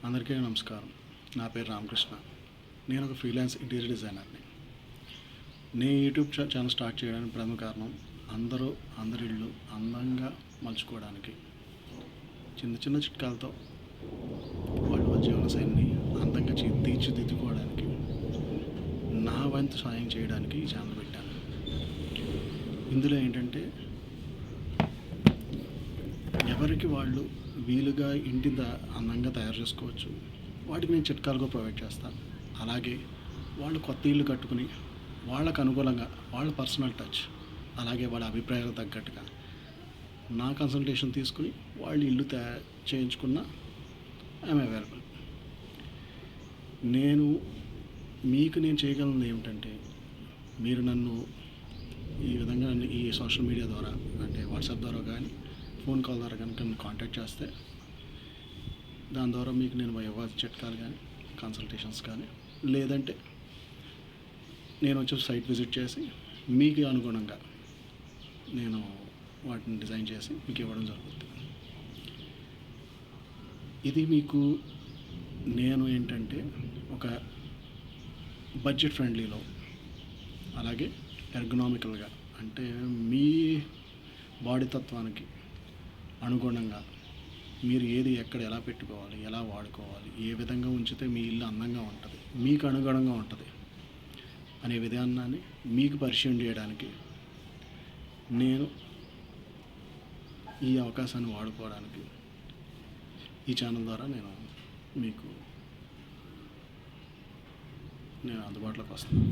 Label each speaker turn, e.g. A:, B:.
A: అందరికీ నమస్కారం. నా పేరు రామకృష్ణ. నేను ఒక ఫ్రీలాన్స్ ఇంటీరియర్ డిజైనర్ని. నేను యూట్యూబ్ ఛానల్ స్టార్ట్ చేయడానికి ప్రధాన కారణం అందరి ఇళ్ళు అందంగా మలుచుకోవడానికి, చిన్న చిన్న చిట్కాలతో వాళ్ళ జీవనశైలిని అందంగా తీర్చిదిద్దుకోవడానికి నా వంతు సాయం చేయడానికి ఈ ఛానల్ పెట్టాను. ఇందులో ఏంటంటే ఎవరికి వాళ్ళు వీలుగా అందంగా తయారు చేసుకోవచ్చు. వాటికి నేను చిట్కాలుగా ప్రొవైడ్ చేస్తాను. అలాగే వాళ్ళు కొత్త ఇల్లు కట్టుకుని వాళ్ళకు అనుకూలంగా వాళ్ళ పర్సనల్ టచ్, అలాగే వాళ్ళ అభిప్రాయాలకు తగ్గట్టుగా నా కన్సల్టేషన్ తీసుకుని వాళ్ళు ఇల్లు చేయించుకున్న ఐఎమ్ అవైలబుల్. నేను చేయగలిగింది ఏమిటంటే, మీరు నన్ను ఈ విధంగా ఈ సోషల్ మీడియా ద్వారా, అంటే వాట్సాప్ ద్వారా కానీ ఫోన్ కాల్ ద్వారా కనుక నన్ను కాంటాక్ట్ చేస్తే, దాని ద్వారా మీకు నేను ఇవ్వాల్సిన చిట్కాలు కానీ కన్సల్టేషన్స్ కానీ, లేదంటే నేను వచ్చి సైట్ విజిట్ చేసి మీకు అనుగుణంగా నేను వాటిని డిజైన్ చేసి మీకు ఇవ్వడం జరుగుతుంది. ఇది మీకు నేను ఏంటంటే ఒక బడ్జెట్ ఫ్రెండ్లీలో, అలాగే ఎర్గనామికల్గా, అంటే మీ బాడీ తత్వానికి అనుగుణంగా మీరు ఏది ఎక్కడ ఎలా పెట్టుకోవాలి, ఎలా వాడుకోవాలి, ఏ విధంగా ఉంచితే మీ ఇల్లు అందంగా ఉంటుంది, మీకు అనుగుణంగా ఉంటుంది అనే విధానాన్ని మీకు పరిచయం చేయడానికి, నేను ఈ అవకాశాన్ని వాడుకోవడానికి ఈ ఛానల్ ద్వారా నేను అందుబాటులోకి వస్తాను.